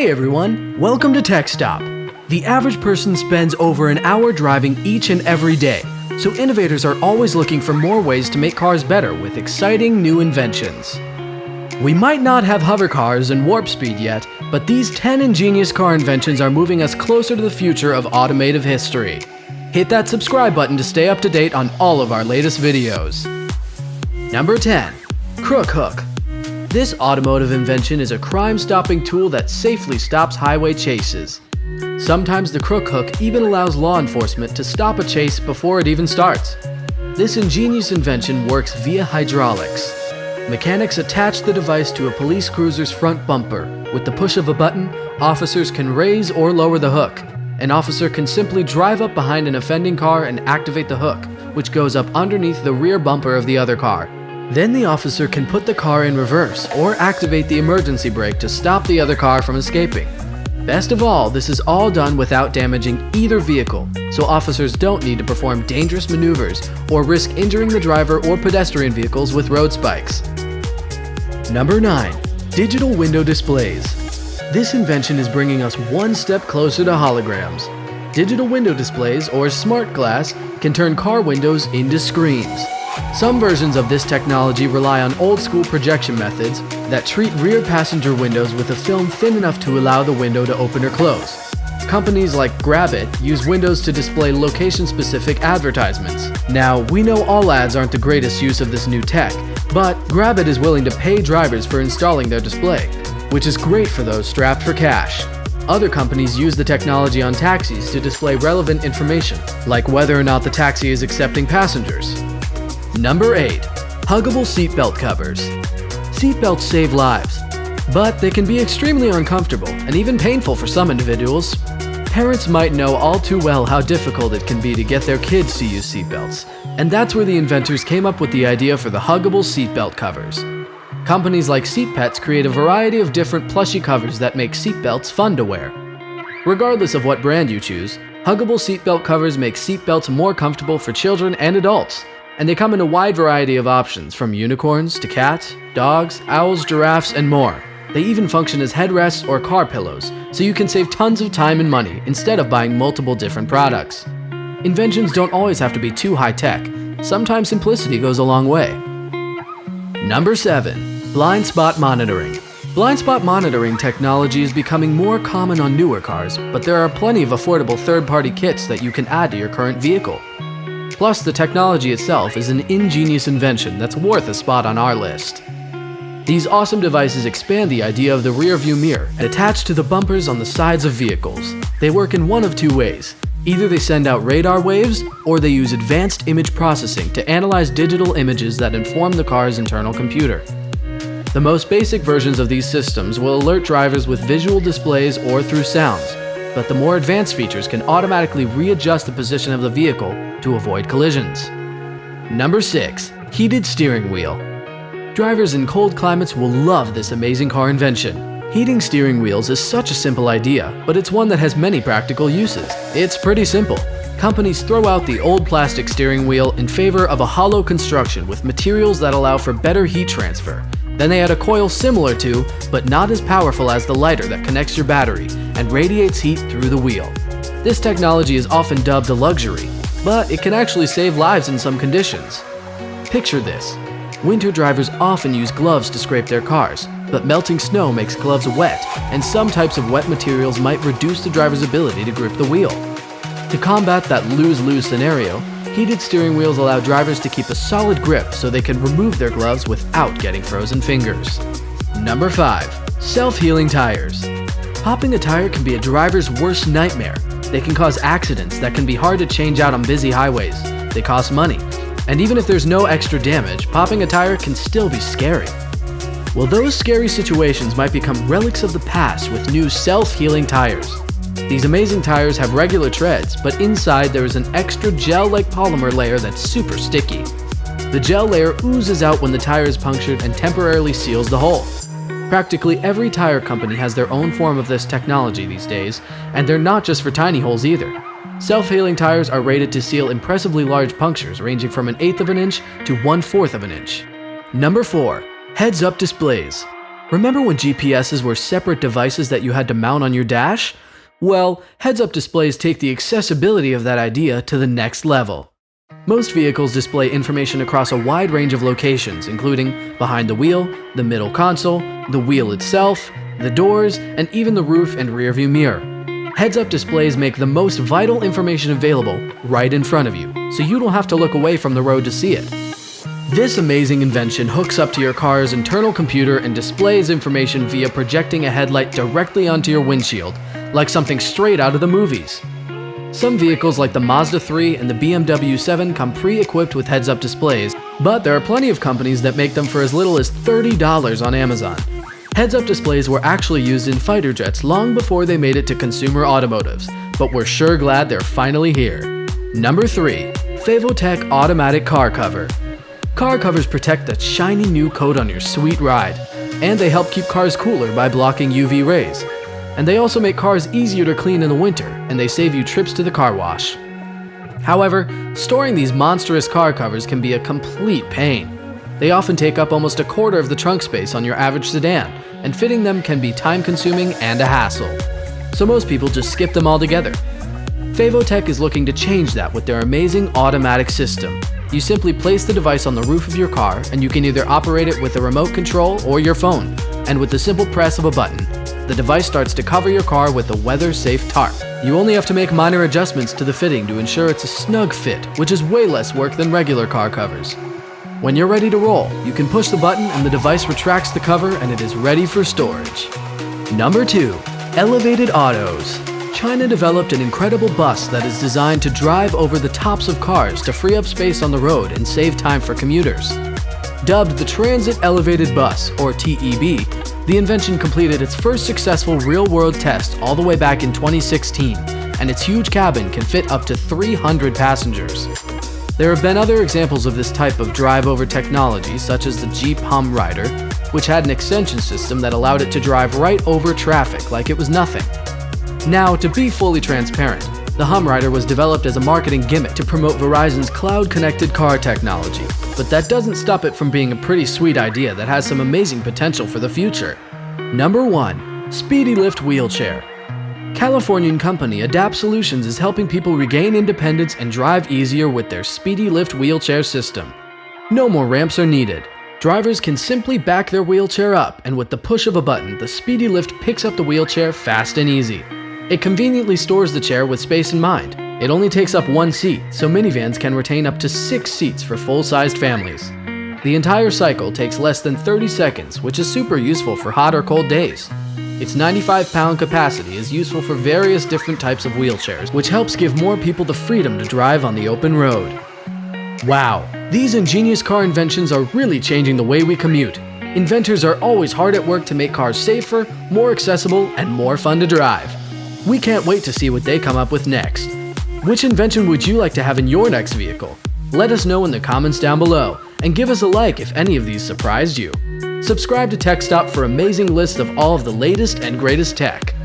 Hey everyone, welcome to Tech Stop. The average person spends over an hour driving each and every day, so innovators are always looking for more ways to make cars better with exciting new inventions. We might not have hover cars and warp speed yet, but these 10 ingenious car inventions are moving us closer to the future of automotive history. Hit that subscribe button to stay up to date on all of our latest videos. Number 10. Crook Hook. This automotive invention is a crime-stopping tool that safely stops highway chases. Sometimes the crook hook even allows law enforcement to stop a chase before it even starts. This ingenious invention works via hydraulics. Mechanics attach the device to a police cruiser's front bumper. With the push of a button, officers can raise or lower the hook. An officer can simply drive up behind an offending car and activate the hook, which goes up underneath the rear bumper of the other car. Then the officer can put the car in reverse or activate the emergency brake to stop the other car from escaping. Best of all, this is all done without damaging either vehicle, so officers don't need to perform dangerous maneuvers or risk injuring the driver or pedestrian vehicles with road spikes. Number 9. Digital window displays. This invention is bringing us one step closer to holograms. Digital window displays, or smart glass, can turn car windows into screens. Some versions of this technology rely on old-school projection methods that treat rear passenger windows with a film thin enough to allow the window to open or close. Companies like Grabit use windows to display location-specific advertisements. Now, we know all ads aren't the greatest use of this new tech, but Grabit is willing to pay drivers for installing their display, which is great for those strapped for cash. Other companies use the technology on taxis to display relevant information, like whether or not the taxi is accepting passengers. Number 8. Huggable seatbelt covers. Seatbelts save lives, but they can be extremely uncomfortable and even painful for some individuals. Parents might know all too well how difficult it can be to get their kids to use seatbelts, and that's where the inventors came up with the idea for the huggable seatbelt covers. Companies like Seat Pets create a variety of different plushy covers that make seatbelts fun to wear. Regardless of what brand you choose, huggable seatbelt covers make seatbelts more comfortable for children and adults. And they come in a wide variety of options, from unicorns to cats, dogs, owls, giraffes, and more. They even function as headrests or car pillows, so you can save tons of time and money instead of buying multiple different products. Inventions don't always have to be too high-tech. Sometimes simplicity goes a long way. Number 7. Blind spot monitoring. Blind spot monitoring technology is becoming more common on newer cars, but there are plenty of affordable third-party kits that you can add to your current vehicle. Plus, the technology itself is an ingenious invention that's worth a spot on our list. These awesome devices expand the idea of the rear-view mirror and attach to the bumpers on the sides of vehicles. They work in one of two ways. Either they send out radar waves, or they use advanced image processing to analyze digital images that inform the car's internal computer. The most basic versions of these systems will alert drivers with visual displays or through sounds, but the more advanced features can automatically readjust the position of the vehicle to avoid collisions. Number 6. Heated steering wheel. Drivers in cold climates will love this amazing car invention. Heating steering wheels is such a simple idea, but it's one that has many practical uses. It's pretty simple. Companies throw out the old plastic steering wheel in favor of a hollow construction with materials that allow for better heat transfer. Then they add a coil similar to, but not as powerful as the lighter that connects your battery and radiates heat through the wheel. This technology is often dubbed a luxury, but it can actually save lives in some conditions. Picture this. Winter drivers often use gloves to scrape their cars, but melting snow makes gloves wet, and some types of wet materials might reduce the driver's ability to grip the wheel. To combat that lose-lose scenario, heated steering wheels allow drivers to keep a solid grip so they can remove their gloves without getting frozen fingers. Number 5. Self-healing tires. Popping a tire can be a driver's worst nightmare. They can cause accidents that can be hard to change out on busy highways. They cost money. And even if there's no extra damage, popping a tire can still be scary. Well, those scary situations might become relics of the past with new self-healing tires. These amazing tires have regular treads, but inside there is an extra gel-like polymer layer that's super sticky. The gel layer oozes out when the tire is punctured and temporarily seals the hole. Practically every tire company has their own form of this technology these days, and they're not just for tiny holes either. Self-healing tires are rated to seal impressively large punctures ranging from 1/8 of an inch to 1/4 of an inch. Number 4. Heads-up displays. Remember when GPSs were separate devices that you had to mount on your dash? Well, heads-up displays take the accessibility of that idea to the next level. Most vehicles display information across a wide range of locations, including behind the wheel, the middle console, the wheel itself, the doors, and even the roof and rearview mirror. Heads-up displays make the most vital information available right in front of you, so you don't have to look away from the road to see it. This amazing invention hooks up to your car's internal computer and displays information via projecting a headlight directly onto your windshield, like something straight out of the movies. Some vehicles like the Mazda 3 and the BMW 7 come pre-equipped with heads-up displays, but there are plenty of companies that make them for as little as $30 on Amazon. Heads-up displays were actually used in fighter jets long before they made it to consumer automotives, but we're sure glad they're finally here. Number 3. Favotech Automatic Car Cover. Car covers protect the shiny new coat on your sweet ride, and they help keep cars cooler by blocking UV rays. And they also make cars easier to clean in the winter, and they save you trips to the car wash. However, storing these monstrous car covers can be a complete pain. They often take up almost a quarter of the trunk space on your average sedan, and fitting them can be time-consuming and a hassle. So most people just skip them altogether. Favotech is looking to change that with their amazing automatic system. You simply place the device on the roof of your car, and you can either operate it with a remote control or your phone. And with the simple press of a button, the device starts to cover your car with a weather-safe tarp. You only have to make minor adjustments to the fitting to ensure it's a snug fit, which is way less work than regular car covers. When you're ready to roll, you can push the button and the device retracts the cover and it is ready for storage. Number 2. Elevated Autos. China developed an incredible bus that is designed to drive over the tops of cars to free up space on the road and save time for commuters. Dubbed the Transit Elevated Bus, or TEB, the invention completed its first successful real-world test all the way back in 2016, and its huge cabin can fit up to 300 passengers. There have been other examples of this type of drive-over technology, such as the Jeep Hum Rider, which had an extension system that allowed it to drive right over traffic like it was nothing. Now, to be fully transparent, the Hum Rider was developed as a marketing gimmick to promote Verizon's cloud-connected car technology, but that doesn't stop it from being a pretty sweet idea that has some amazing potential for the future. Number 1. Speedy Lift Wheelchair. Californian company Adapt Solutions is helping people regain independence and drive easier with their Speedy Lift wheelchair system. No more ramps are needed. Drivers can simply back their wheelchair up, and with the push of a button, the Speedy Lift picks up the wheelchair fast and easy. It conveniently stores the chair with space in mind. It only takes up one seat, so minivans can retain up to 6 seats for full-sized families. The entire cycle takes less than 30 seconds, which is super useful for hot or cold days. Its 95-pound capacity is useful for various different types of wheelchairs, which helps give more people the freedom to drive on the open road. Wow, these ingenious car inventions are really changing the way we commute. Inventors are always hard at work to make cars safer, more accessible, and more fun to drive. We can't wait to see what they come up with next. Which invention would you like to have in your next vehicle? Let us know in the comments down below, and give us a like if any of these surprised you. Subscribe to TechStop for amazing lists of all of the latest and greatest tech.